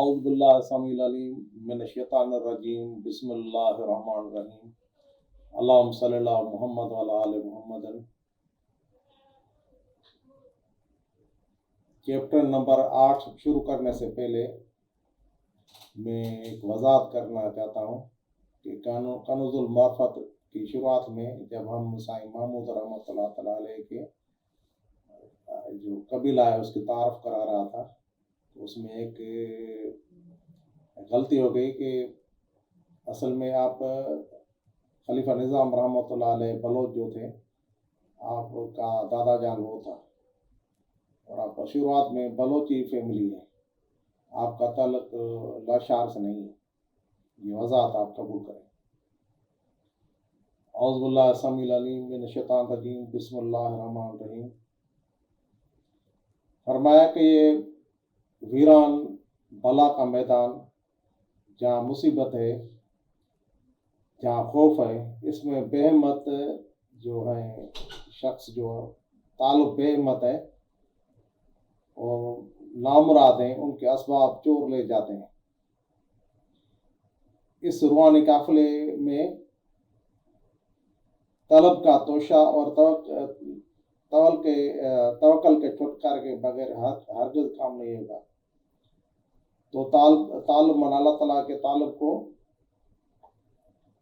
اعوذ باللہ السمیع العلیم من الشیطان الرجیم بسم اللہ الرحمن الرحیم اللہم صلی اللہ محمد وعلی آل محمد۔ چیپٹر نمبر 8 شروع کرنے سے پہلے میں ایک وضاحت کرنا چاہتا ہوں کہ کنز المعرفت کی شروعات میں جب ہم سائیں محمود رحمۃ اللہ تعالیٰ علیہ کے جو قبیلہ ہے اس کی تعارف کرا رہا تھا، اس میں ایک غلطی ہو گئی کہ اصل میں آپ خلیفہ نظام رحمۃ اللہ علیہ بلوچ جو تھے، آپ کا دادا جان وہ تھا اور آپ شروعات میں بلوچی فیملی ہے، آپ کا تعلق لاشار سے نہیں ہے۔ یہ وضاحت آپ قبول کریں۔ اعوذ باللہ السمیع العلیم من الشیطان الرجیم بسم اللہ الرحمن الرحیم۔ فرمایا کہ یہ ویران بلا کا میدان جہاں مصیبت ہے، جہاں خوف ہے، اس میں بے ہمت جو ہے شخص جو طالب بے ہمت ہے اور نامراد ہیں، ان کے اسباب چور لے جاتے ہیں۔ اس روحانی قافلے میں طلب کا توشہ اور توکل کے چھٹکارے کے بغیر ہرگز کام نہیں ہوگا۔ تو طالب من اللہ تعالیٰ کے طالب کو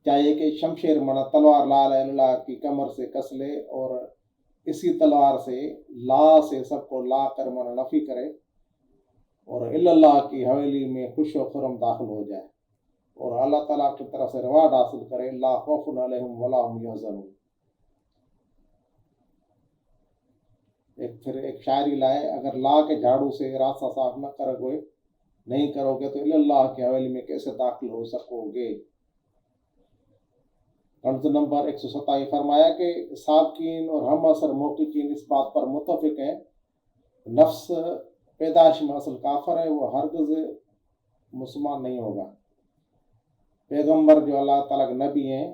چاہیے کہ شمشیر منا تلوار لا الہ الا اللہ کی کمر سے کس لے اور اسی تلوار سے لا سے سب کو لا کر منا نفی کرے اور الا اللہ کی حویلی میں خوش و خرم داخل ہو جائے اور اللہ تعالیٰ کی طرف سے ریوارڈ حاصل کرے، لا خوف علیہم ولا هم يحزنون۔ پھر ایک شاعری لائے، اگر لا کے جھاڑو سے راستہ صاف نہ نہیں کرو گے تو الا اللہ کی حویلی میں کیسے داخل ہو سکو گے۔ کنز نمبر 127 فرمایا کہ سابقین اور ہم اثر محققین اس بات پر متفق ہیں، نفس پیدائش میں اصل کافر ہے، وہ ہرگز مسلمان نہیں ہوگا۔ پیغمبر جو اللہ تعالیٰ کے نبی ہیں،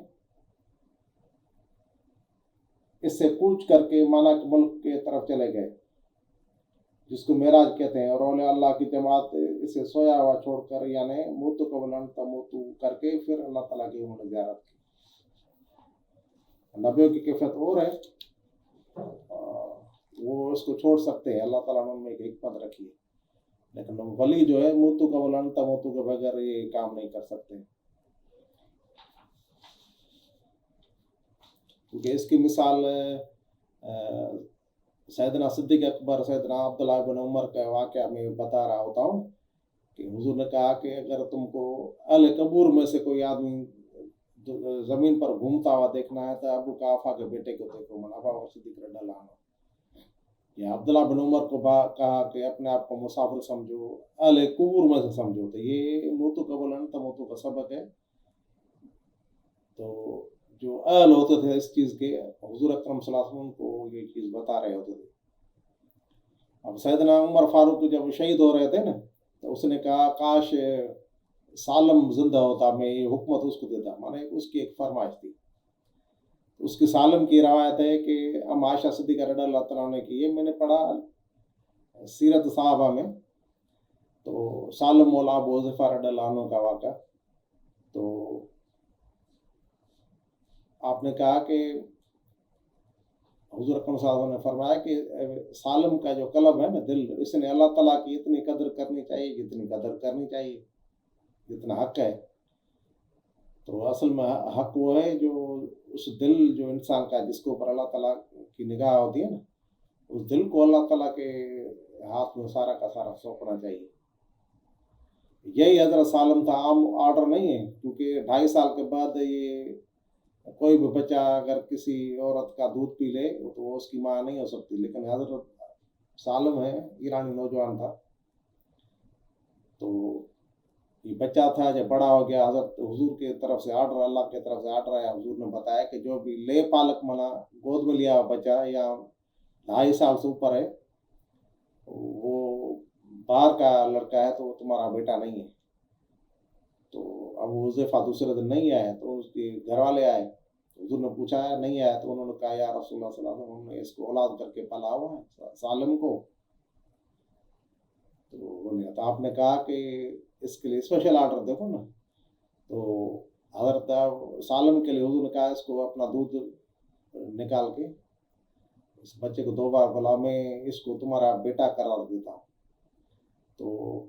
اس سے کوچ کر کے مانا کے ملک کے طرف چلے گئے جس کو معراج کہتے ہیں، اور اولیاء اللہ کی جماعت اسے سویا ہوا چھوڑ کر یعنی موتو قبل ان تموتو کر کے پھر اللہ تعالیٰ کی انہوں نے زیارت کی۔ نبیوں کی کیفیت اور ہے، وہ اس کو چھوڑ سکتے ہیں، اللہ تعالیٰ نے ان میں ایک حکمت رکھی ہے، لیکن ولی جو ہے موتو قبل ان تموتو کے بغیر یہ کام نہیں کر سکتے، کیونکہ اس کی مثال سیدنا صدیق اکبر سیدنا عبداللہ بن عمر کا واقعہ میں بتا رہا ہوتا ہوں کہ حضور نے کہا کہ اگر تم کو اہل قبور میں سے کوئی آدمی زمین پر گھومتا ہوا دیکھنا ہے تو ابو قحافہ کے بیٹے کو دیکھو، منافع اور صدیق رضی اللہ عنہ۔ یا عبداللہ بن عمر کو کہا کہ اپنے آپ کو مسافر سمجھو، اہل قبور میں سے سمجھو، تو یہ موتو قبل ان تموتو کا سبق ہے۔ تو جو اہل ہوتے تھے اس چیز کے، حضور اکرم صلی اللہ علیہ وسلم کو یہ چیز بتا رہے ہوتے تھے۔ اب سیدنا عمر فاروق جب شہید ہو رہے تھے نا، تو اس نے کہا کاش سالم زندہ ہوتا، میں یہ حکمت اس کو دیتا، مانے اس کی ایک فرمائش تھی۔ اس کی سالم کی روایت ہے کہ ہم عائشہ صدیقہ رضی اللہ تعالیٰ نے کی، یہ میں نے پڑھا سیرت صحابہ میں، تو سالم مولا ابو حذیفہ رضی اللہ عنہ کا واقعہ۔ تو آپ نے کہا کہ حضور اکرم صلی اللہ علیہ وسلم نے فرمایا کہ سالم کا جو قلب ہے نا، دل، اس نے اللہ تعالیٰ کی اتنی قدر کرنی چاہیے جتنی قدر کرنی چاہیے، جتنا حق ہے۔ تو اصل میں حق وہ ہے جو اس دل جو انسان کا جس کے اوپر اللہ تعالیٰ کی نگاہ ہوتی ہے نا، اس دل کو اللہ تعالیٰ کے ہاتھ میں سارا کا سارا سونپنا چاہیے۔ یہی حضرت سالم تھا، عام آرڈر نہیں ہے، کیونکہ 2.5 سال کے بعد یہ کوئی بھی بچہ اگر کسی عورت کا دودھ پی لے تو وہ اس کی ماں نہیں ہو سکتی، لیکن حضرت سالم ہے، ایرانی نوجوان تھا، تو یہ بچہ تھا، جب بڑا ہو گیا حضرت حضور کی طرف سے آرڈر، اللہ کی طرف سے آرڈر آیا، حضور نے بتایا کہ جو بھی لے پالک منا گود میں لیا بچہ یا 2.5 سال سے اوپر ہے، وہ باہر کا لڑکا ہے تو وہ تمہارا بیٹا نہیں ہے۔ تو ابو حذیفہ دوسرے دن نہیں آئے تو اس کے گھر والے آئے، حضور نے پوچھا ہے نہیں آیا، تو انہوں نے کہا یا رسول اللہ صلی اللہ علیہ وسلم، ہم نے اس کو اولاد کر کے پالا ہوا ہے سالم کو، تو وہ نہیں آتا. آپ نے کہا کہ اس کے لیے اسپیشل آرڈر دیکھو نا, تو حضرت سالم کے لیے حضور نے کہا اس کو اپنا دودھ نکال کے اس بچے کو 2 بار بولا میں اس کو تمہارا بیٹا قرار دیتا ہوں. تو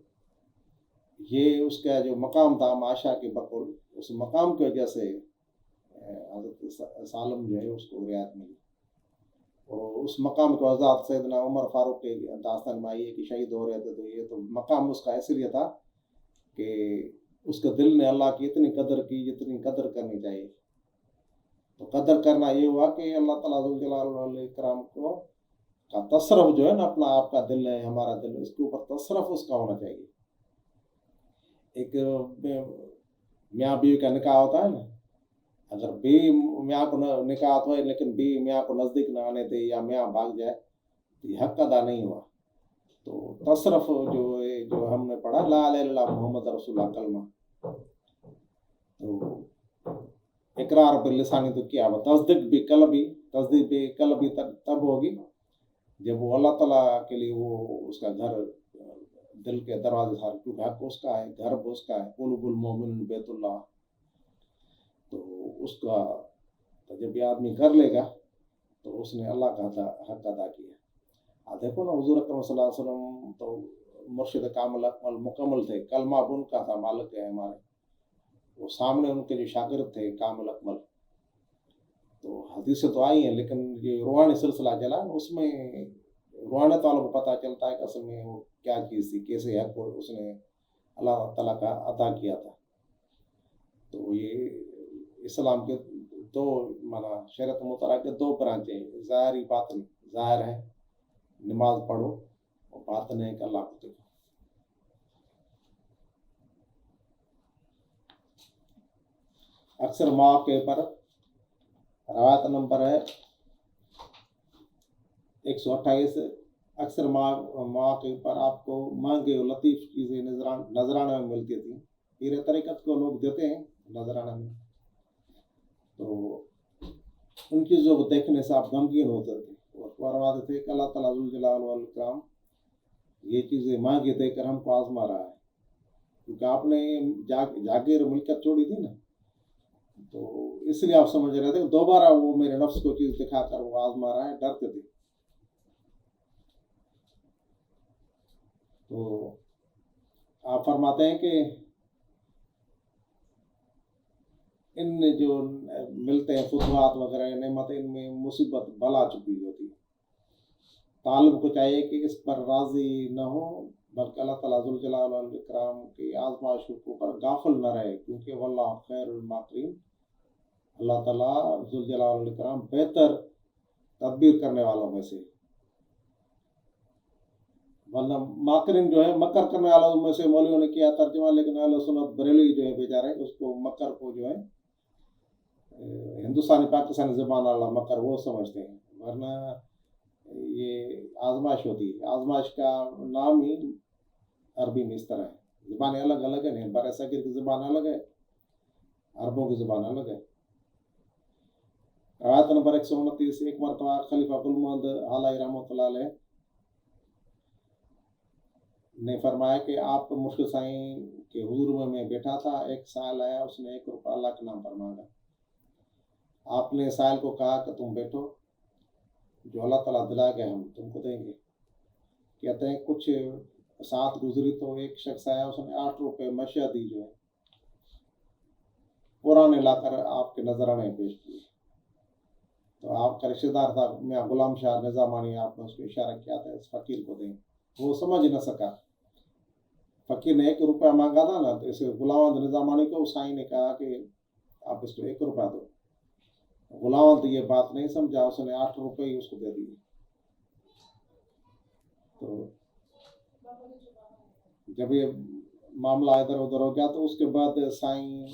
یہ اس کا جو مقام تھا معاشا کے بقول, اس مقام کی وجہ سے حضرت سالم جو ہے اس کو رعایت ملی. اور اس مقام کو آزاد سیدنا عمر فاروق کے داستان میں آئی ہے کہ شہید ہو رہے تھے, تو یہ تو مقام اس کا اس لیے تھا کہ اس کے دل نے اللہ کی اتنی قدر کی جتنی قدر کرنی چاہیے. تو قدر کرنا یہ ہوا کہ اللہ تعالیٰ ذوالجلال والاکرام کو کا تصرف جو ہے نا, اپنا آپ کا دل ہے ہمارا دل, اس کے اوپر تصرف اس کا ہونا چاہیے. ایک میاں بیوی کا نکاح ہوتا ہے نا, اگر بیوی میاں کو نکاح ہوئے لیکن بیوی میاں کو نزدیک نہ آنے دے یا میاں بھاگ جائے تو یہ حق ادا نہیں ہوا. تو تصرف جو ہم نے پڑھا لا الہ الا اللہ محمد رسول اللہ کلمہ, تو اقرار باللسانی تو کیا ہوا, تصدیق بھی قلبی تب ہوگی جب وہ اللہ تعالیٰ کے لیے وہ اس کا گھر دل کے دروازے سارے, کیونکہ حق اس کا ہے, گھر اس کا ہے, قلوب المومن بیت اللہ. تو اس کا جب یہ آدمی کر لے گا تو اس نے اللہ کا حق ادا کیا. دیکھو نا حضور اکرم صلی اللہ علیہ وسلم تو مرشد کامل اکمل مکمل تھے, کلمہ اب ان کا تھا, مالک ہے ہمارے, وہ سامنے ان کے جو شاگرد تھے کامل اکمل. تو حدیثیں تو آئی ہیں لیکن یہ روحانی سلسلہ چلا, اس میں روحانیت والوں کو پتہ چلتا ہے کہ اصل میں وہ کیا چیز تھی, کیسے حق اس نے اللہ تعالیٰ کا عطا کیا تھا. تو یہ اسلام کے دو مانا شریعت مطالعہ کے 2 برانچیں ہیں, ظاہری باطنی. ظاہر ہے نماز پڑھو, اور باطن ہے کہ اللہ کو دیکھو. اکثر مواقع پر روایت نمبر ہے 128, اکثر مواقع پر آپ کو مہنگے اور لطیف چیزیں نذرانہ میں ملتی تھیں. پیر طریقت کو لوگ دیتے ہیں نذرانہ میں, تو ان چیزوں کو دیکھنے سے آپ غمگین ہوتے تھے اور فرماتے تھے کہ اللہ تعالیٰ ذوالجلال والاکرام یہ چیزیں مانگے دے کر ہم کو آزما رہا ہے, کیونکہ آپ نے جاگیر ملکت چھوڑی تھی نا, تو اس لیے آپ سمجھ رہے تھے کہ دوبارہ وہ میرے نفس کو چیز دکھا کر وہ آزما رہا ہے, ڈرتے تھے. تو آپ فرماتے ہیں کہ ان جو ملتے ہیں فتوحات وغیرہ نعمت, ان میں مصیبت بلا چکی ہوتی ہے. طالب کو چاہیے کہ اس پر راضی نہ ہو, بلکہ اللہ تعالیٰ ذوالجلال والاکرام کی آزمائشوں کے اوپر غافل نہ رہے, کیونکہ واللہ خیر الماکرین, اللہ تعالیٰ ذوالجلال والاکرام بہتر تدبیر کرنے والوں میں سے. ورنہ ماکرین جو ہے مکر کرنے والوں میں سے مولویوں نے کیا ترجمہ, لیکن اہل سنت بریلوی جو ہے بیچارے اس کو مکر کو جو ہے ہندوستانی پاکستانی زبان والا مکر وہ سمجھتے ہیں, ورنہ یہ آزمائش ہوتی ہے. آزمائش کا نام ہی عربی میں اس طرح ہے, زبانیں الگ الگ ہیں, بر صغیر کی زبان الگ ہے, عربوں کی زبان الگ ہے. روایت نمبر 129, ایک مرتبہ خلیفہ گل محمد حالائی رحمۃ اللہ علیہ نے فرمایا کہ آپ مرشد سائیں کے حضور میں بیٹھا تھا, ایک سائل آیا, اس نے 1 روپیہ اللہ کے نام پر مانگا. آپ نے سائل کو کہا کہ تم بیٹھو, جو اللہ تعالیٰ دلا گئے ہم تم کو دیں گے. کہتے ہیں کچھ ساتھ گزری تو ایک شخص آیا, اس نے 8 روپے مشیہ دی جو ہے پرانے لا کر آپ کے نذرانے پیش کیے. تو آپ کا رشتہ دار تھا میاں غلام شاہ نظامانی, آپ نے اس کو اشارہ کیا تھا اس فقیر کو دیں. وہ سمجھ نہ سکا, فقیر نے 1 روپیہ مانگا تھا نا, تو اس غلام نظامانی کو سائیں نے کہا کہ آپ اس کو 1 روپیہ دو. غلام تو یہ بات نہیں سمجھا, اس نے 8 روپے ہی اس کو دے دیے. تو جب یہ معاملہ ادھر ادھر ہو گیا تو اس کے بعد سائیں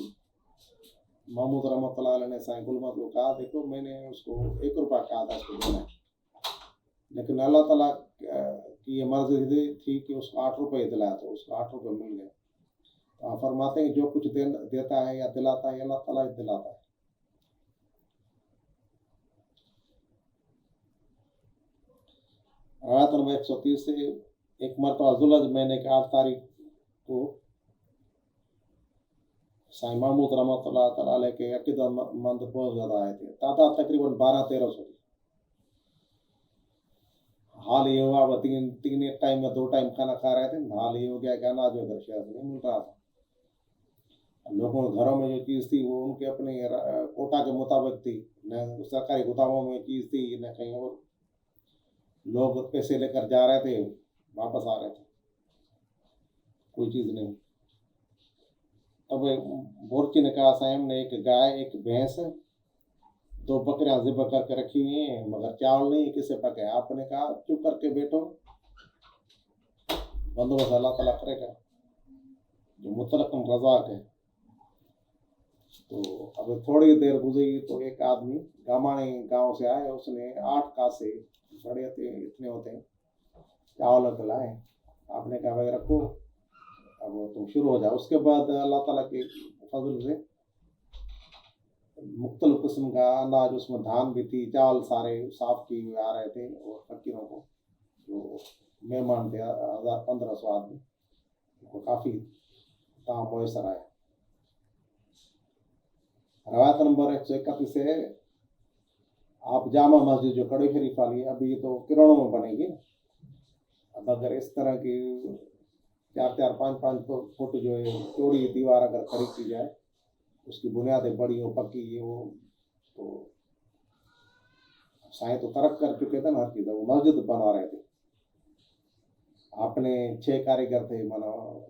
محمود رحمۃ اللہ علیہ نے سائیں گل محمد کو کہا دیکھو میں نے اس کو 1 روپیہ کہا تھا اس کو دینا, لیکن اللہ تعالیٰ کی یہ مرضی تھی کہ اس کو 8 روپے دلایا, تو اس کو 8 روپے مل گئے. آپ فرماتے ہیں جو کچھ دیتا ہے یا دلاتا ہے اللہ تعالیٰ ہی دلاتا ہے. روایت نمبر 130 سے ایک مرتبہ ذوالحج مہینے کی 8 تاریخ کو سائیں محمود رحمۃ اللہ تعالیٰ علیہ کے عقیدت مند بہت زیادہ آئے تھے، تعداد تقریباً 1200-1300 تھی۔ حال یہ ہوا وہ تین ایک ٹائم میں 2 ٹائم کھانا کھا رہے تھے، حال یہ ہو گیا کہ اناج وغیرہ شہر نہیں مل رہا تھا۔ لوگوں کے گھروں میں جو چیز تھی وہ ان کے اپنے کوٹا کے مطابق تھی، نہ سرکاری گوداموں میں چیز تھی نہ کہیں اور۔ لوگ پیسے لے کر جا رہے تھے، واپس آ رہے تھے، کوئی چیز نہیں۔ تب بورچی نے کہا سائیں ہم نے ایک گائے ایک بھینس 2 بکریاں ذبح کر کے رکھی ہوئی ہیں مگر چاول نہیں کسے پکے۔ آپ نے کہا چپ کر کے بیٹھو، بندوبست اللہ تعالیٰ کرے گا جو مطلق رزاق ہے۔ تو اب تھوڑی دیر گزری تو ایک آدمی گامانی گاؤں سے آئے، اس نے 8 کاسے بڑے اتنے ہوتے ہیں چاول کے لائے۔ آپ نے کہا بھائی رکھو، اب تم شروع ہو جاؤ۔ اس کے بعد اللہ تعالیٰ کے فضل سے مختلف قسم کا اناج، اس میں دھان بھی تھی، چاول سارے صاف کیے ہوئے آ رہے تھے، اور فقیروں کو جو مہمان تھے 1500 آدمی ان کو کافی طعام میسر آیا۔ روایت نمبر 131 ہے، آپ جامع مسجد جو کڑی شریف والی ہے ابھی تو کروڑوں میں بنے گی، اب اگر اس طرح کی 4-4 5-5 فٹ جو ہے چوڑی دیوار اگر کھڑی کی جائے، اس کی بنیادیں بڑی ہو پکی ہو، تو سائیں تو ترک کر چکے تھے نا ہر چیز، وہ مسجد بنا رہے تھے۔ آپ نے 6 کاریگر تھے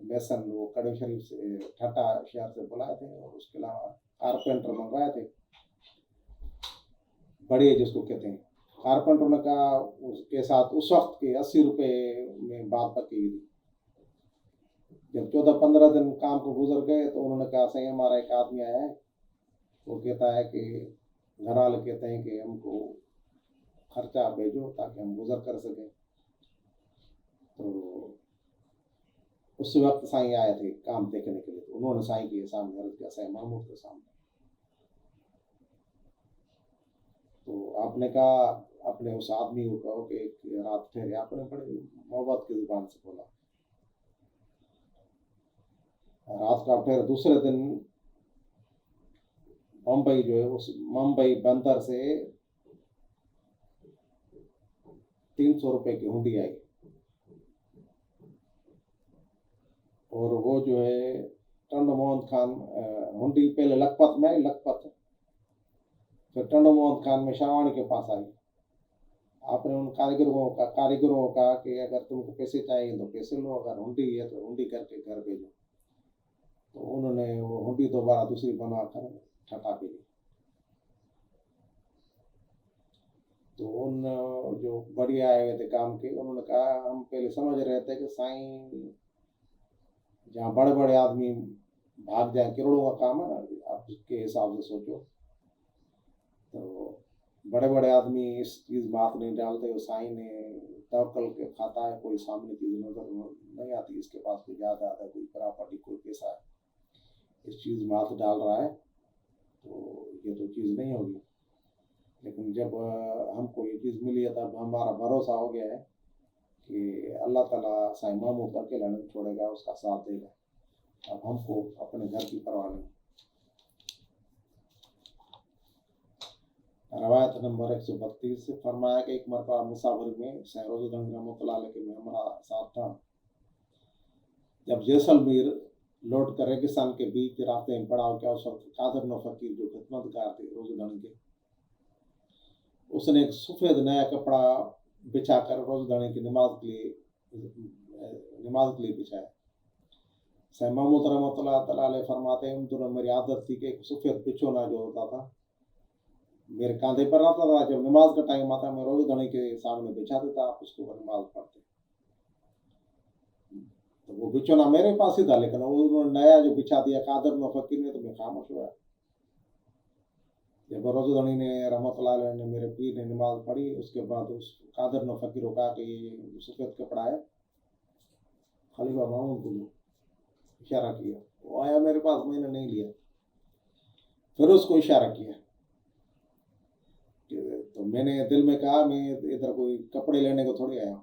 میسن، وہ کڑی شریف سے ٹھٹا شہر سے بلائے تھے، اور اس کے علاوہ کارپینٹر منگوائے تھے بڑے جس کو کہتے ہیں۔ کارپینٹر نے کہا اس کے ساتھ اس وقت کے 80 روپے میں بات پکی ہوئی تھی۔ جب 14-15 دن کام کو گزر گئے تو انہوں نے کہا صحیح ہمارا ایک آدمی آیا ہے، وہ کہتا ہے کہ گھر والے کہتے ہیں کہ ہم کو خرچہ بھیجو تاکہ ہم گزر کر سکیں۔ تو اس وقت سائیں آئے تھے کام دیکھنے کے لیے، تو انہوں نے سائیں کے سامنے عرض کیا، سائیں محمود کے سامنے۔ تو آپ نے کہا اپنے اس آدمی کو کہو کہ ایک رات ٹھہرے۔ آپ نے بڑے محبت کی زبان سے بولا، رات کا ٹھہرے۔ دوسرے دن بمبئی جو ہے اس ممبئی بندر سے 300 روپے کی ہنڈی آئی، اور وہ جو ہے ٹنڈو محمد خان ہنڈی پہلے لکھپت میں، لکھپت پھر ٹنڈو محمد خان میں شاہوانی کے پاس آئی۔ آپ نے ان کاریگروں کا کہا کہ اگر تم کو پیسے چاہیے تو پیسے لو، اگر ہنڈی ہے تو ہنڈی کر کے گھر بھیجو۔ تو انہوں نے وہ ہنڈی دوبارہ دوسری بنا کر ٹھٹا پی لی۔ تو ان جو بڑی آئے ہوئے تھے کام کے، انہوں نے کہا ہم پہلے سمجھ رہے تھے کہ سائیں جہاں بڑے بڑے آدمی بھاگ جائیں، کروڑوں کا کام ہے نا، آپ اس کے حساب سے سوچو، تو بڑے بڑے آدمی اس چیز میں ہاتھ نہیں ڈالتے۔ سائیں نے توکل کے کھاتا ہے، کوئی سامنے چیز نظر نہیں آتی، اس کے پاس کوئی جائیداد ہے، کوئی پراپرٹی، کوئی پیسہ ہے، اس چیز میں ہاتھ ڈال رہا ہے تو یہ تو چیز نہیں ہوگی۔ لیکن جب ہم کو یہ چیز ملی ہے تب ہمارا بھروسہ ہو گیا ہے کہ اللہ تعالیٰ سائیں محمود اکیلا نہیں چھوڑے گا، اس کا ساتھ دے گا۔ اب ہم کو اپنے گھر کی پرواہ نہیں۔ روایت نمبر 132 سے فرمایا کہ ایک مرتبہ مسافر میں سائیں روز الدین رحمۃ اللہ علیہ کے میں ہمارا ساتھ تھا، جب جیسلمیر لوٹ کر ریگستان کے بیچ راستے میں پڑا ہو کیا، اس وقت قادر نو فقیر جو خدمت گار تھے روز الدین کے، اس نے ایک سفید نیا کپڑا بچھا کر روز الدین کی نماز کے لیے بچھایا۔ سائیں محمود رحمۃ اللہ تعالیٰ علیہ فرماتے ہیں ان دنوں میری عادت تھی کہ ایک سفید بچھونا جو ہوتا تھا میرے کاندھے پر آتا تھا، جب نماز کا ٹائم آتا میں روز الدین کے سامنے بچھا دیتا، آپ اس کو نماز پڑھتے۔ تو وہ بچھونا میرے پاس ہی تھا، لیکن انہوں نے نیا جو بچھا دیا قادر نو فقیر نے، تو میں خاموش ہوا۔ جب روز الدین نے رحمۃ اللہ علیہ نے میرے پیر نے نماز پڑھی، اس کے بعد اس قادر نو فقیر کو کہا کہ یہ سفید کپڑا ہے خلیفہ محمود کو لو، اشارہ کیا، وہ آیا میرے پاس، میں نے نہیں لیا، پھر اس کو اشارہ کیا، تو میں نے دل میں کہا میں ادھر کوئی کپڑے لینے کو تھوڑی آیا ہوں،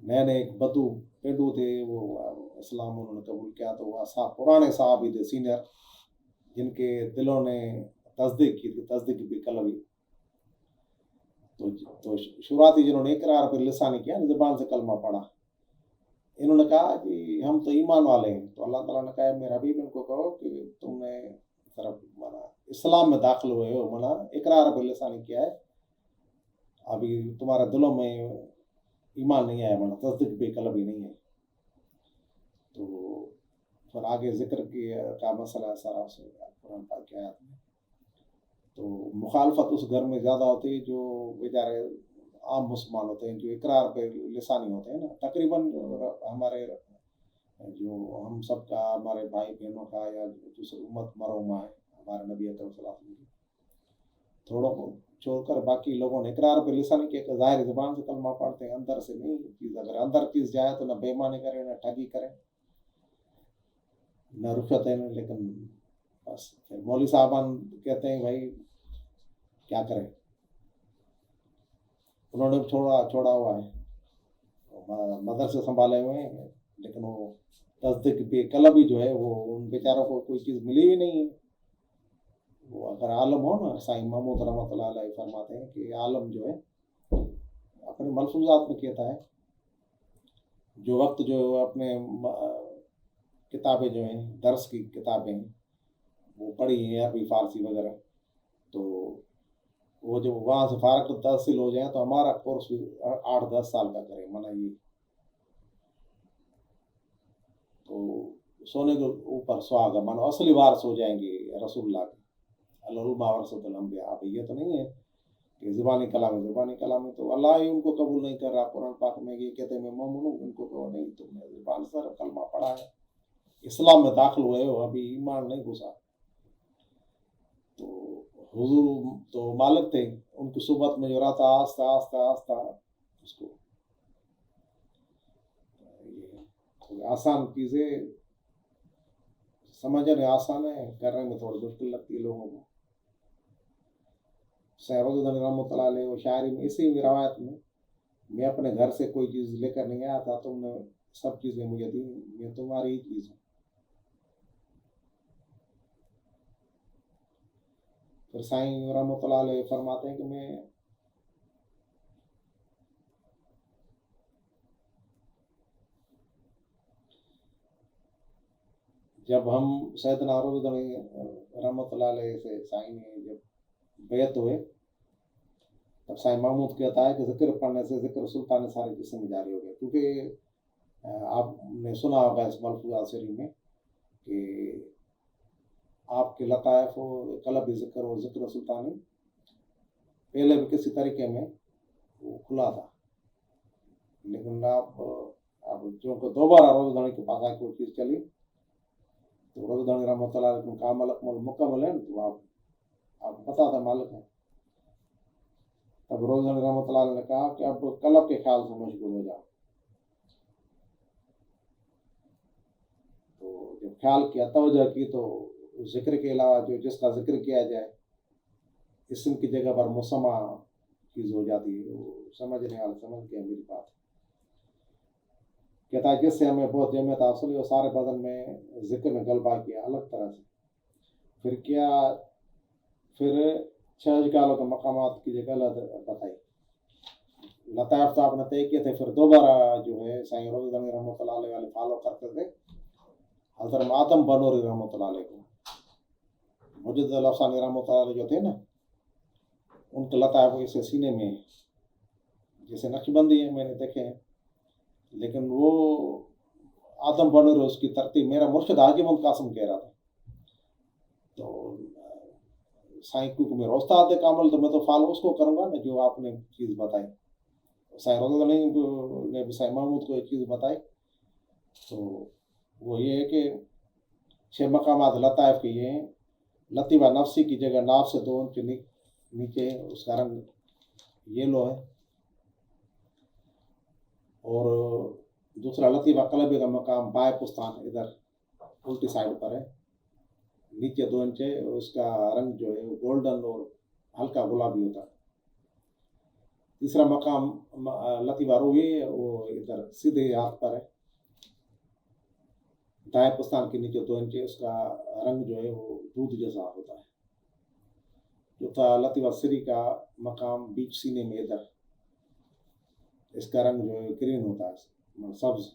نئے نئے ایک بدو پینڈو تھے، وہ اسلام انہوں نے قبول کیا، تو وہ صاحب پرانے صحابی تھے سینئر، جن کے دلوں نے تصدیق کی تھی، تصدیق بھی قلبی. تو شروعاتی جنہوں نے اقرار پر لسانی کیا، زبان سے کلمہ پڑھا، انہوں نے کہا کہ ہم تو ایمان والے ہیں. تو اللہ تعالیٰ نے کہا میرے حبیب ان کو کہو کہ تم نے طرف مانا اسلام میں داخل ہوئے ہو، مانا اقرار پر لسانی کیا ہے، ابھی تمہارے دلوں میں ایمان نہیں آیا، مانا تصدیق بھی قلبی نہیں ہے. تو پھر آگے ذکر کا مسئلہ سارا سے قرآن پاک کی آیات میں. تو مخالفت اس گھر میں زیادہ ہوتی ہے جو بیچارے عام مسلمان ہوتے ہیں، جو اقرار پہ لسانی ہوتے ہیں نا. تقریباً ہمارے جو ہم سب کا، ہمارے بھائی بہنوں کا، یا دوسری امت مرحومہ ہے ہمارے نبی اکرم صلی اللہ علیہ وسلم، تھوڑوں کو چھوڑ کر باقی لوگوں نے اقرار پہ لسانی کیا کہ ظاہر زبان سے کلمہ پڑھتے ہیں، اندر سے نہیں. چیز اگر اندر چیز جائے تو نہ بےمانی کرے، نہ ٹھگی کرے، نہ رشوت ہے، لیکن بس مولوی صاحبان کہتے ہیں بھائی کیا کریں، انہوں نے چھوڑا ہوا ہے، مدرسے سنبھالے ہوئے ہیں، لیکن وہ تصدیق بھی قلبی جو ہے وہ ان بیچاروں کو کوئی چیز ملی بھی نہیں ہے. وہ اگر عالم ہو نا، سائیں محمود رحمۃ اللہ علیہ فرماتے ہیں کہ عالم جو ہے اپنے ملفوظات میں کہتا ہے، جو وقت جو اپنے کتابیں جو ہیں، درس کی کتابیں ہیں وہ پڑھی ہیں عربی فارسی وغیرہ، تو وہ جب وہاں سے فارغ تحصیل ہو جائیں تو ہمارا کورس 8-10 سال کا کریں، مانا یہ تو سونے کے اوپر سہاگا، مانا اصلی وارث ہو جائیں گے رسول اللہ کے. العلماء ورثۃ الانبیاء. اب یہ تو نہیں ہے کہ زبانی کلام ہے، زبانی کلام ہے تو اللہ ہی ان کو قبول نہیں کر رہا. قرآن پاک میں یہ کہتے ہیں میں مومن ہوں، ان کو کہو نہیں تم نے زبان سے کلمہ پڑھا ہے، اسلام میں داخل ہوئے ہو، ابھی ایمان نہیں گھسا. تو حضور تو مالک تھے، ان کی صحبت میں جو رہتا آہستہ آہستہ آہستہ اس کو یہ آسان چیزیں سمجھنے آسان ہے، کرنے میں تھوڑی مشکل لگتی ہے لوگوں کو. سہروز رحمۃ اللہ علیہ وہ شاعری میں اسی روایت میں اپنے گھر سے کوئی چیز لے کر نہیں آیا تھا، تم نے سب چیزیں مجھے دی، یہ تمہاری ہی چیز ہے. پھر سائیں رحمۃ اللہ علیہ فرماتے ہیں کہ میں جب ہم سیدنا روز رحمۃ اللہ علیہ سے سائیں نے جب بیعت ہوئے، تب سائیں محمود کہتا ہے کہ ذکر پڑھنے سے ذکر سلطان سارے جسم میں جاری ہو گیا. کیونکہ آپ نے سنا ہوگا اس ملفوظات شریف میں کہ آپ کے لطائف و قلبی ذکر و ذکر سلطانی پہلے بھی کسی طریقے میں وہ کھلا تھا، لیکن اب چونکہ دوبارہ روز دھنی کے پاس آ کوئی چیز چلی تو روز دھنی رحمۃ اللہ علیہ کامل اکمل مکمل ہے، تو آپ پتا تھا مالک ہے. تب روز دھنی رحمۃ اللہ علیہ نے کہا کہ اب قلب کے خیال سے مشغول ہو جاؤ. تو جب خیال کیا، توجہ کی، تو ذکر کے علاوہ جو جس کا ذکر کیا جائے اسم کی جگہ پر مسمع چیز ہو جاتی ہے. وہ سمجھنے والے سمجھ گئے میری بات. کہتا ہے جس سے ہمیں بہت جمعیت حاصل ہوئی اور سارے بدن میں ذکر نے غلبہ کیا الگ طرح سے. پھر 6 اجکالوں کے مقامات کی جگہ بتائی، لطائف تو آپ نے طے کیے تھے. پھر دوبارہ جو ہے سائیں روز دھنی رحمۃ اللہ علیہ والے فالو کرتے تھے حضرت ماتم بنوری رحمۃ اللہ علیہ کو. مجد الافسانی رحمۃ اللہ علیہ جو تھے نا، ان کے لطائف اسے سینے میں جیسے نقش بندی ہے، میں نے دیکھے ہیں، لیکن وہ آدم بنوری اس کی ترتیب میرا مرشد حاکم القاسم کہہ رہا تھا. تو سائیں کیونکہ میرا استاد کامل، تو میں تو فالو اس کو کروں گا نا جو آپ نے چیز بتائی. سائیں روز نے بھی سائیں محمود کو ایک چیز بتائی، تو وہ یہ ہے کہ 6 مقامات لطائف کے یہ ہیں. لطیفہ نفسی کی جگہ ناف سے 2 انچ نیچے اس کا رنگ یلو ہے، اور دوسرا لطیفہ قلبی کا مقام بائیں پستان ادھر الٹی سائڈ پر ہے، نیچے 2 انچ ہے، اس کا رنگ جو ہے گولڈن اور ہلکا گلابی ہوتا ہے. تیسرا مقام لطیفہ روح ہے، وہ ادھر سیدھے ہاتھ پر ہے، دائیں پستان کے نیچے 2 انچ، اس کا رنگ جو ہے وہ دودھ جیسا ہوتا ہے۔ چوتھا لطیفہ سری کا مقام بیچ سینے میں ادھر، اس کا رنگ جو ہے گرین ہوتا ہے، سبز۔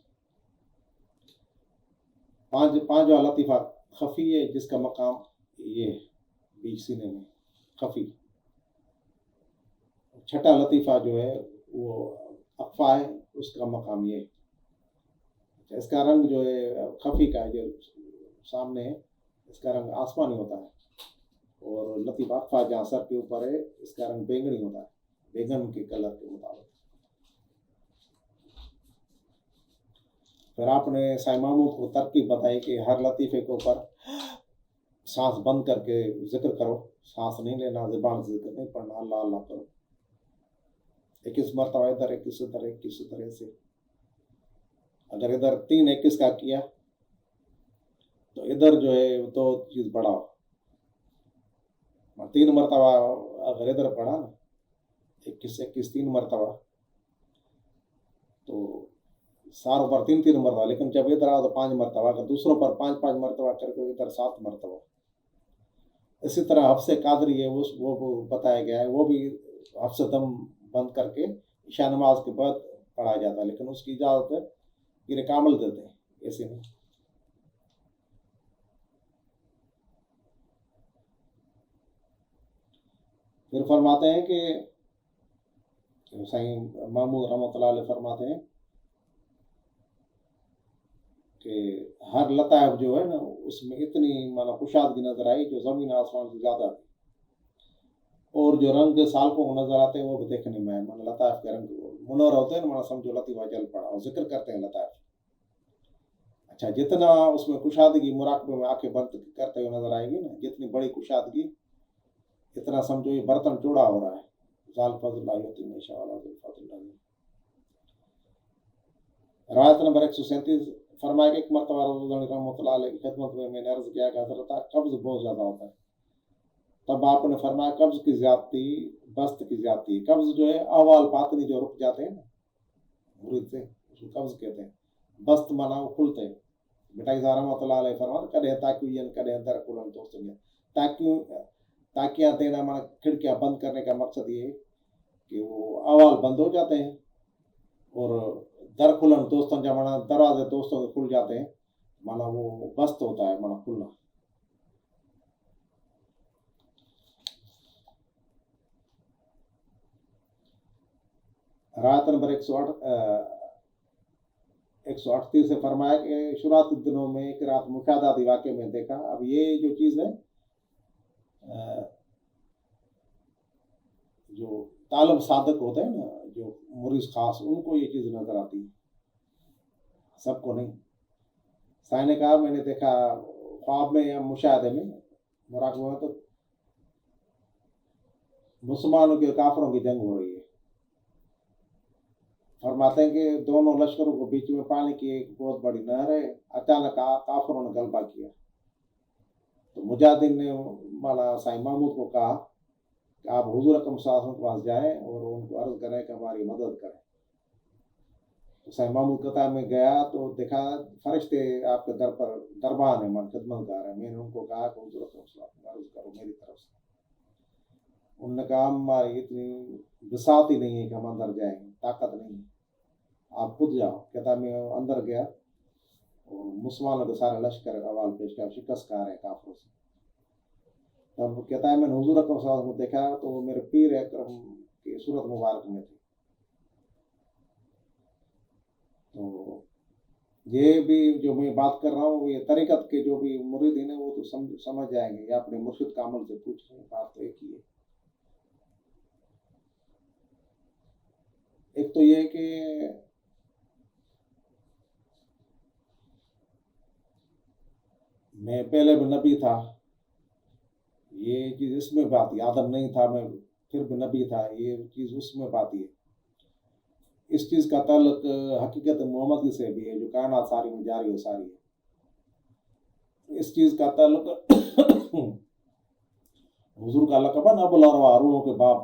پانچواں لطیفہ خفی ہے، جس کا مقام یہ ہے بیچ سینے میں خفی۔ چھٹا لطیفہ جو ہے وہ اقفا ہے، اس کا مقام یہ ہے۔ اس کا رنگ جو ہے خفی کا جو سامنے ہے، اس کا رنگ آسمانی ہوتا ہے، اور لطیفہ اقفا جہاں سر کے اوپر ہے، اس کا رنگ بینگنی ہوتا ہے، بیگن کے کلر کے مطابق۔ پھر آپ نے سائیں محمود کو ترکیب بتائی کہ ہر لطیفے کے اوپر سانس بند کر کے ذکر کرو، سانس نہیں لینا، زبان سے ذکر نہیں پڑھنا، اللہ اللہ کرو، 21 مرتبہ ادھر 21 ادھر 21 طرح سے۔ اگر ادھر 3 21 کا کیا تو ادھر جو ہے 2 چیز بڑھاؤ، 3 مرتبہ اگر ادھر پڑھا نا 21 21 3 مرتبہ تو ساروں پر 3 3 مرتبہ، لیکن جب ادھر آؤ تو 5 مرتبہ، اگر دوسروں پر 5 5 مرتبہ کر کے ادھر 7 مرتبہ۔ اسی طرح حفظ قادری ہے، وہ بتایا گیا ہے، وہ بھی حفظ دم بند کر کے عشاء نماز کے بعد پڑھا جاتا ہے، لیکن اس کی اجازت ہے پیر کامل دیتے ہیں، ایسے نہیں۔ پھر فرماتے ہیں کہ سائیں محمود رحمۃ اللہ علیہ فرماتے ہیں کہ ہر لطائف جو ہے نا اس میں اتنی کشادگی نظر آئی جو زمین آسمان سے زیادہ تھی، اور جو رنگ سالکوں کو نظر آتے ہیں وہ بھی دیکھنے میں لطائف کے رنگ منور ہوتے ہیں نا، سمجھو لطیفہ جل پڑا، اور ذکر کرتے ہیں لطائف۔ اچھا، جتنا اس میں کشادگی مراقبے میں آنکھیں بند کرتے ہوئے نظر آئے گی نا، جتنی بڑی کشادگی، اتنا سمجھو یہ برتن چوڑا ہو رہا ہے، ذال فضل اللہ یؤتی من یشاء ولا ذو الفضل العظیم۔ روایت نمبر 137 فرمایا کہ ایک مرتبہ رضی رحمۃ اللہ علیہ کی خدمت میں نے عرض کیا کہ حضرت قبض بہت زیادہ ہوتا ہے، تب آپ نے فرمایا قبض کی زیادتی بست کی زیادتی۔ قبض جو ہے احوال باطنی جو رک جاتے ہیں نا مرید سے، اس کو قبض کہتے ہیں، بست مانا وہ کھلتے ہیں۔ مٹائی زہرا رحمۃ اللہ علیہ فرماتے کدے تاکیوں کدے در کھلن تو سنیا، تاکیاں دینا مانا کھڑکیاں بند کرنے کا مقصد یہ ہے کہ وہ احوال بند ہو جاتے ہیں، اور در کھلن دوستوں جب مانا دروازے دوستوں کے کھل جاتے ہیں، مانا وہ بست ہوتا ہے، مانا کھلنا۔ روایت نمبر 138 سے فرمایا کہ شروعات کے دنوں میں ایک رات مشاہداتی واقعے میں دیکھا۔ اب یہ جو چیز ہے جو طالب صادق ہوتے ہیں نا، جو مرید خاص، ان کو یہ چیز نظر آتی ہے، سب کو نہیں۔ سائیں نے کہا میں نے دیکھا خواب میں یا مشاہدے میں مراقبہ میں، تو مسلمانوں کے کافروں کی جنگ ہو رہی ہے۔ فرماتے ہیں کہ دونوں لشکروں کو بیچ میں پانی کی ایک بہت بڑی نہر ہے، اچانک کافروں نے غلبہ کیا، تو مجاہدین نے مولانا سائیں محمود کو کہا کہ آپ حضور اکرم صلی اللہ علیہ وسلم کے پاس جائیں اور ان کو عرض کریں کہ ہماری مدد کریں۔ تو سائیں محمود قطع میں گیا تو دیکھا فرشتے آپ کے در پر دربان ہیں، من خدمت گار ہیں۔ میں نے ان کو کہا کہ حضور اکرم صلی اللہ علیہ وسلم عرض کرو میری طرف سے۔ انہوں نے کہا ہماری اتنی بساط ہی نہیں ہے کہ ہم اندر جائیں، طاقت نہیں ہے، آپ خود جاؤ۔ کہتا میں اندر گیا اور مسلمانوں کے سارے لشکر احوال پیش کر شکست کھا رہے ہیں کافروں سے۔ تب کہتا ہے میں نے حضور اکرم صلی اللہ علیہ وسلم کو دیکھا تو وہ میرے پیر اکرم کی صورت مبارک میں تھے۔ تو یہ بھی جو میں بات کر رہا ہوں، یہ طریقت کے جو بھی مریدین ہیں وہ تو سمجھ جائیں گے، یا اپنے مرشد کا عمل سے پوچھ رہے ہیں، بات تو ایک ہی ہے۔ ایک تو یہ کہ میں پہلے بھی نبی تھا، یہ چیز اس میں بات ہے، آدم نہیں تھا میں پھر بھی نبی تھا، یہ چیز اس میں بات ہے۔ اس چیز کا تعلق حقیقت محمدی سے بھی ہے جو کائنات ساری میں جاری و ساری ہے۔ اس چیز کا تعلق حضور کا لقب ہے نا ابو الارواح، روحوں کے باپ،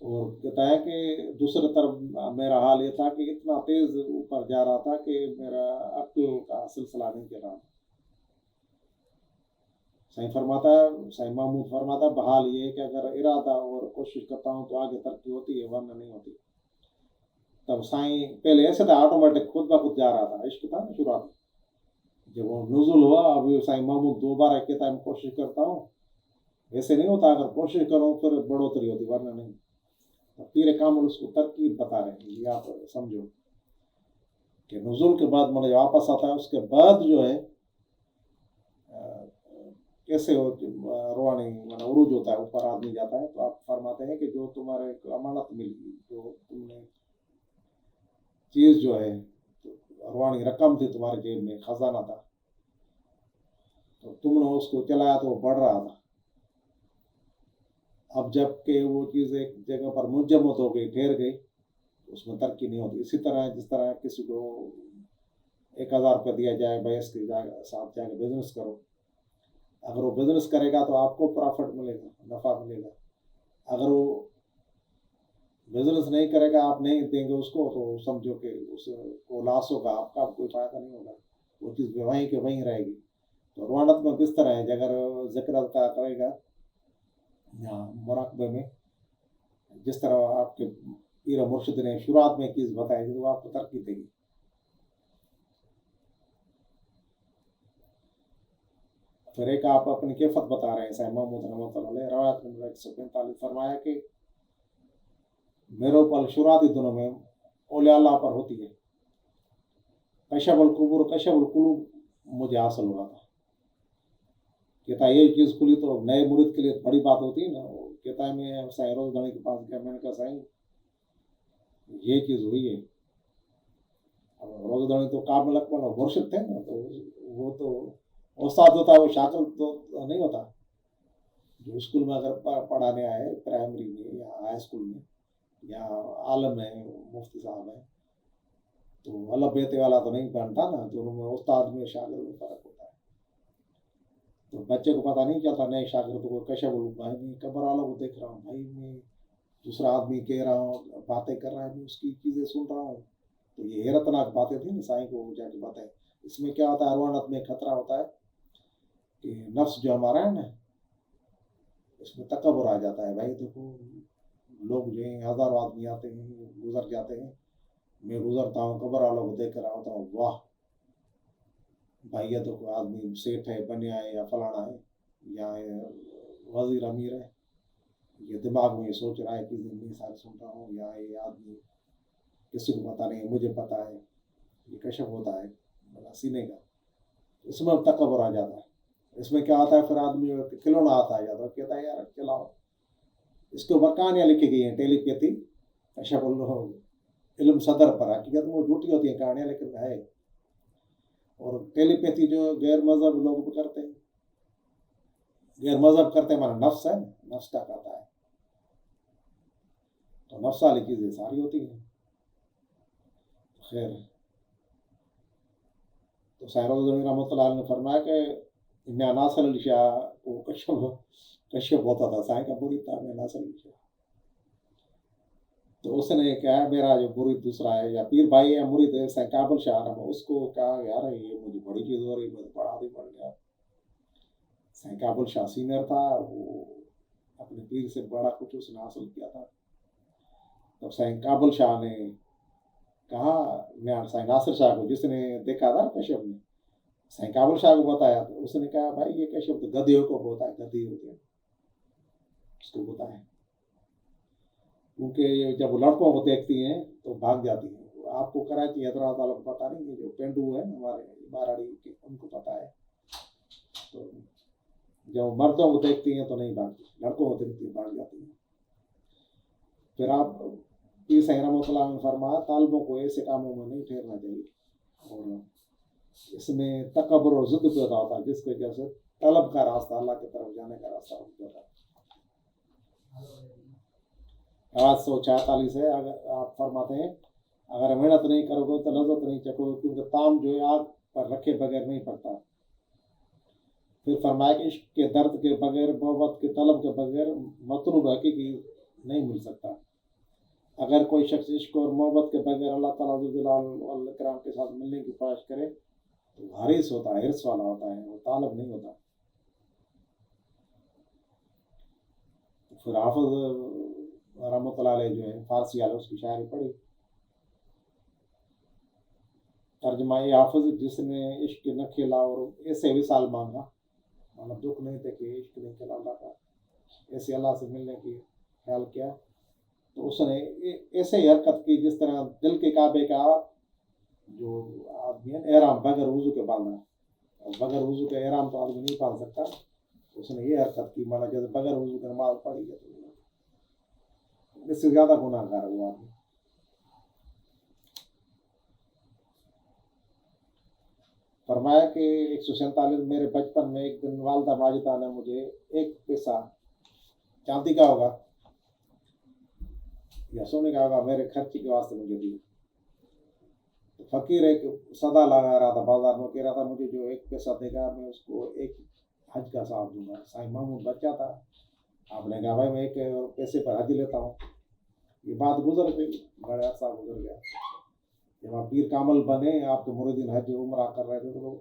اور کہتا ہے کہ دوسری طرف میرا حال یہ تھا کہ اتنا تیز اوپر جا رہا تھا کہ میرا عقل کا سلسلہ نہیں چل رہا تھا. سائیں فرماتا ہے، سائیں محمود فرماتا ہے بحال یہ ہے کہ اگر ارادہ اور کوشش کرتا ہوں تو آگے ترقی ہوتی ہے، ورنہ نہیں ہوتی. تب سائیں پہلے ایسے تھا، آٹومیٹک خود بخود جا رہا تھا، عشق تھا نا شروعات میں. جب وہ نزول ہوا اب سائیں محمود دوبارہ کہتا ہے میں کوشش کرتا ہوں. ویسے نہیں ہوتا، اگر کوشش کرو پھر بڑھوتری ہوتی، ورنہ نہیں. پیر کامل اس کو ترکیب بتا رہے ہیں، یہ آپ سمجھو کہ نزول کے بعد مجھے واپس آتا ہے، اس کے بعد جو ہے کیسے روحانی عروج ہوتا ہے، اوپر آدمی جاتا ہے. تو آپ فرماتے ہیں کہ جو تمہارے امانت مل گئی، جو تم نے چیز جو ہے روحانی رقم تھی تمہارے جیب میں، خزانہ تھا، تو تم نے اس کو چلایا تو وہ بڑھ رہا تھا. اب جب کہ وہ چیز ایک جگہ پر منجمد ہو گئی، ٹھہر گئی، اس میں ترقی نہیں ہوتی. اسی طرح جس طرح کسی کو 1,000 روپے دیا جائے، بھائی اس کے ساتھ جا کے بزنس کرو، اگر وہ بزنس کرے گا تو آپ کو پرافٹ ملے گا، نفع ملے گا. اگر وہ بزنس نہیں کرے گا، آپ نہیں دیں گے اس کو، تو سمجھو کہ اس کو لاس ہوگا، آپ کا کوئی فائدہ نہیں ہوگا، وہ چیز وہیں کے وہیں رہے گی. تو روانت میں کس طرح ہے، اگر ذکر کا کرے گا یا مراقبے میں، جس طرح آپ کے پیر مرشد نے شروعات میں چیز بتائی تھی، تو آپ کو ترقی دے گی. پھر ایک آپ اپنی کیفت بتا رہے ہیں، سائیں محمود رحمۃ اللہ علیہ، روایت نمبر 145 فرمایا کہ میرے اوپر شروعاتی دنوں میں اولیاء اللہ پر ہوتی ہے، کشف القبور کشف القلوب مجھے حاصل ہوا تھا. کہتا ہے یہ چیز کھلی تو نئے مرید کے لیے بڑی بات ہوتی ہے نا. وہ کہتا ہے میں سائیں روز گھڑی کے پاس گیا، میں نے کہا سائیں یہ چیز ہوئی ہے. روز گھڑی تو کامل اکمل اور مرشد تھے نا، تو وہ تو استاد ہوتا ہے، وہ شاگرد تو نہیں ہوتا. جو اسکول میں اگر پڑھانے آئے، پرائمری میں یا ہائی اسکول میں یا عالم ہے، مفتی صاحب ہیں، تو اللہ بیتے والا تو نہیں بنتا نا. تو ان میں استاد میں شاگرد میں فرق ہوتا ہے. تو بچے کو پتہ نہیں چلتا، نئے شاگرد کو کشف بھائی میں قبر والوں کو دیکھ رہا ہوں، بھائی میں دوسرا آدمی کہہ رہا ہوں، باتیں کر رہا ہے، میں اس کی چیزیں سن رہا ہوں. تو یہ حیرت ناک باتیں تھیں نا، سائیں کو جا کے بتائیں. اس میں کیا ہوتا ہے، روانت میں خطرہ ہوتا ہے کہ نفس جو ہمارا ہے نا، اس میں تکبر آ جاتا ہے. بھائی دیکھو لوگ جو ہیں، ہزاروں آدمی آتے ہیں گزر جاتے ہیں، میں گزرتا ہوں قبر والوں کو دیکھ کر آتا ہوں، واہ بھائی یہ تو آدمی سیٹ ہے، بنیا ہے، یا فلانا ہے، یا وزیر امیر ہے. یہ دماغ میں یہ سوچ رہا ہے کہ میں سارے سن رہا ہوں، یا یہ آدمی کسی کو پتہ نہیں، مجھے پتہ ہے. یہ کشف ہوتا ہے سینے کا. اس میں تکبر آ جاتا ہے. اس میں کیا آتا ہے، پھر آدمی کھلونا آتا ہے جاتا ہے، کہتا ہے یار چلاؤ. اس کے اوپر کہانیاں لکھی گئی ہیں، ٹیلی پیتھی کشف علم صدر پر. حقیقت میں وہ جھوٹی ہوتی ہیں کہانیاں، لیکن ہے. اور ٹیلی پیتھی جو غیر مذہب لوگ بھی کرتے ہیں، غیر مذہب کرتے ہیں، ہمارا نفس ہے، نفس کا کہتا ہے. تو نفس والی چیزیں ساری ہوتی ہیں. خیر، تو سائیں روز رحمۃ اللہ علیہ نے فرمایا کہ ناصر علی شاہ کو کشف ہوتا تھا، سائیں کا مرید تھا ناصر علی شاہ. تو اس نے کہا میرا جو مرید دوسرا ہے، یا پیر بھائی ہے، مرید ہے سائیں کابل شاہ رحمہ، اس کو کہا یار یہ مجھے بڑی چیز ہو رہی، مجھے بڑا بھی پڑ گیا. سائیں کابل شاہ سینئر تھا، وہ اپنے پیر سے بڑا کچھ اس نے حاصل کیا تھا. تب سائیں کابل شاہ نے کہا، میں سائیں ناصر شاہ کو جس نے دیکھا تھا کشف میں، سائیں کابل شاہ کو بتایا، تو اس نے کہا بھائی یہ کشف تو گدھیوں کو ہوتا ہے، گدھی ہوتے ہیں اس کو ہوتا ہے. کیونکہ جب وہ لڑکوں کو دیکھتی ہیں تو بھاگ جاتی ہیں. آپ کو کراچی حیدرآباد والوں کو پتہ نہیں ہے، جو پینڈو ہے ہمارے باراڑی کے، ان کو پتہ ہے. تو جب مردوں کو دیکھتی ہیں تو نہیں بھاگتی، لڑکوں کو دیکھتی ہیں بھاگ جاتی ہیں. پھر آپ پیر سائیں رحمۃ اللہ نے فرمایا طالبوں کو ایسے کاموں میں نہیں ٹھہرنا چاہیے، اور اس میں تکبر اور ضد پیدا ہوتا ہے، جس کی وجہ سے طلب کا راستہ، اللہ کی طرف جانے کا راستہ رک جاتا ہے. 846 ہے. اگر آپ فرماتے ہیں اگر محنت نہیں کرو گے تو لذت نہیں چکو گے، کیونکہ تام جو ہے آگ پر رکھے بغیر نہیں پڑتا. پھر فرمایا کہ عشق کے درد کے بغیر، محبت کے طلب کے بغیر مطلوب حقیقی نہیں مل سکتا. اگر کوئی شخص عشق اور محبت کے بغیر اللہ تعالیٰ ذو الجلال والاکرام کے ساتھ ملنے کی خواہش کرے تو حریص ہوتا ہے، حرص والا ہوتا ہے، وہ طالب نہیں ہوتا۔ پھر حافظ رحمۃ اللہ علیہ جو ہے فارسی والے، اس کی شاعری پڑھی، ترجمہ یہ حافظ جس نے عشق نہ کھیلا اور ایسے وصال مانگا، مطلب دکھ نہیں تھے کہ عشق نہیں کھیلا اللہ کا، ایسے اللہ سے ملنے کی خیال کیا تو اس نے ایسے ہی حرکت کی جس طرح دل کے کعبے کا جو آدمی ہے احرام بغیر وضو کے باندھنا، اور بغیر وضو کے احرام تو آدمی نہیں باندھ سکتا، اس نے یہ حرکت کی، مانا جیسے بغیر وضو کے نماز پڑھی ہے تو اس سے زیادہ گناہ گار ہے وہ آدمی۔ فرمایا کہ 147 میرے بچپن میں ایک دن والدہ ماجدہ نے مجھے ایک پیسہ چاندی کا ہوگا یا سونے کا ہوگا میرے خرچی کے واسطے مجھے دی۔ فقیر ایک صدا لگا رہا تھا بازار میں، کہہ رہا تھا مجھے جو ایک پیسہ دے گا میں اس کو ایک حج کا ثواب دوں گا۔ سائیں محمود بچہ تھا، آپ نے کہا بھائی میں ایک پیسے پر حج لیتا ہوں۔ یہ بات گزر گئی، بڑے عرصہ گزر گیا، جب آپ پیر کامل بنے، آپ کے مریدین حج عمرہ کر رہے تھے تو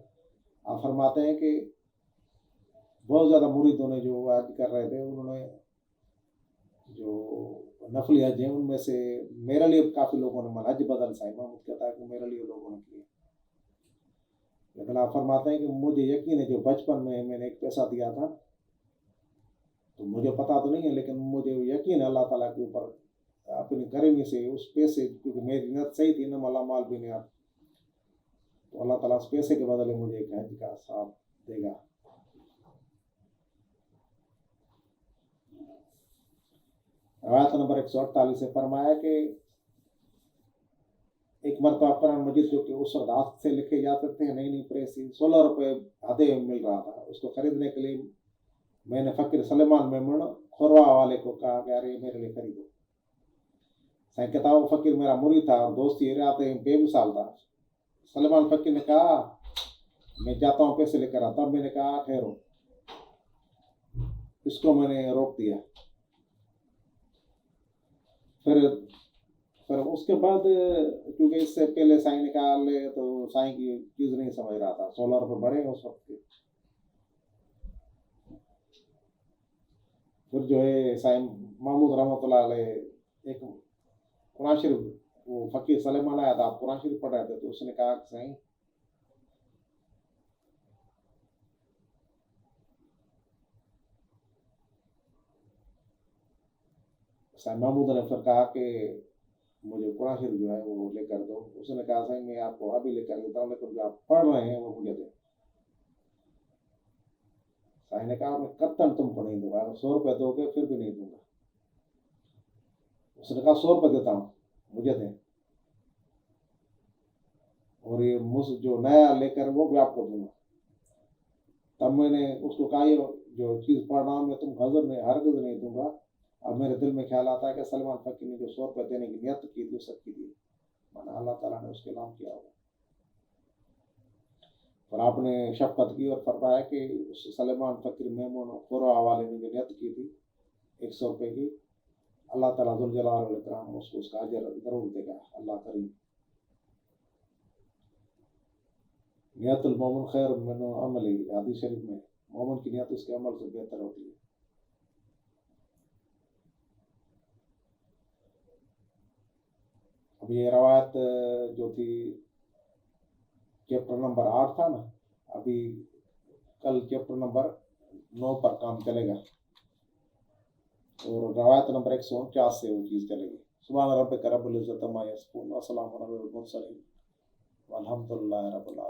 آپ فرماتے ہیں کہ بہت زیادہ مریدوں نے جو حج کر رہے تھے انہوں نے جو نفلی حج ہیں ان میں سے میرے لیے کافی لوگوں نے حج بدل، سائیں محمود کہتا ہے کہ میرے لیے لوگوں نے کیے، لیکن آپ فرماتے ہیں کہ مجھے یقین ہے جو بچپن میں میں نے ایک پیسہ دیا تھا تو مجھے پتا تو نہیں ہے لیکن مجھے یقین ہے اللہ تعالیٰ کے اوپر اپنی کرمی سے اس پیسے، کیونکہ میری نیت صحیح تھی نا، مالا مال بھی نہیں آپ، تو اللہ تعالیٰ اس پیسے کے بدلے مجھے ایک حج کا ثواب دے گا۔ روایت نمبر 148 سے فرمایا کہ ایک مرتبہ قرآن مجید جو کہ اس وقت ہاتھ سے لکھے جاتے تھے، نئی نئی پریس تھی، 16 روپے آدھے مل رہا تھا، اس کو خریدنے کے لیے میں نے فقیر سلیمان میمن کھوروا والے کو کہا کہ ارے میرے لیے خریدو۔ سائیں کہتا وہ فقیر میرا مرید تھا اور دوستی رہتے بے مثال تھا۔ سلیمان فقیر نے کہا میں جاتا ہوں پیسے لے کر آتا، تب میں نے کہا ٹھہرو، اس کو میں نے روک دیا۔ پھر اس کے بعد کیونکہ اس سے پہلے سائیں نے کہا لے تو سائیں کی چیز نہیں سمجھ رہا تھا، 16 روپے بڑھے اس وقت کے۔ پھر جو ہے سائیں محمود رحمۃ اللہ علیہ ایک قرآن شریف، وہ فقیر سلیمان آیا تھا، آپ قرآن شریف پڑھ رہے تھے تو اس نے کہا کہ سائیں محمود نے پھر کہا کہ مجھے قرآن شریف جو ہے وہ لے کر دو۔ اس نے کہا سائیں میں آپ کو ابھی لے کر دیتا ہوں لیکن جو آپ پڑھ رہے ہیں وہ مجھے دیں۔ سائیں نے کہا میں قطعاً تم کو نہیں دوں گا، 100 روپے دو گے پھر بھی نہیں دوں گا۔ اس نے کہا 100 روپے دیتا ہوں مجھے دیں، اور یہ جو نیا لے کر وہ بھی آپ کو دوں گا۔ تب میں نے اس کو کہا یہ جو چیز پڑھ رہا ہوں میں تم کو ہرگز نہیں دوں گا۔ اب میرے دل میں خیال آتا ہے کہ سلمان فقیر نے جو 100 روپے دینے کی نیت کی تھی سب کی دی، مانا اللہ تعالیٰ نے اس کے نام کیا ہوگا۔ اور آپ نے شفقت کی اور فرمایا کہ سلیمان فقیر میمون کھوروا والے نے جو نیت کی تھی 100 روپے کی، اللہ تعالیٰ ذو الجلال والاکرام اس کو اس کا اجر ضرور دے گا، اللہ کریم۔ نیت المومن خیر من عملی، حدیث شریف میں مومن کی نیت اس کے عمل سے بہتر ہوتی ہے۔ اب یہ روایت جو تھی چیپٹر نمبر 8 تھا نا، ابھی کل چیپٹر نمبر 9 پر کام چلے گا، اور روایت نمبر 149 سے وہ چیز چلے گی۔ سبحان ربک رب العزت عما یصفون وسلام علی المرسلین والحمد للہ رب العالمین۔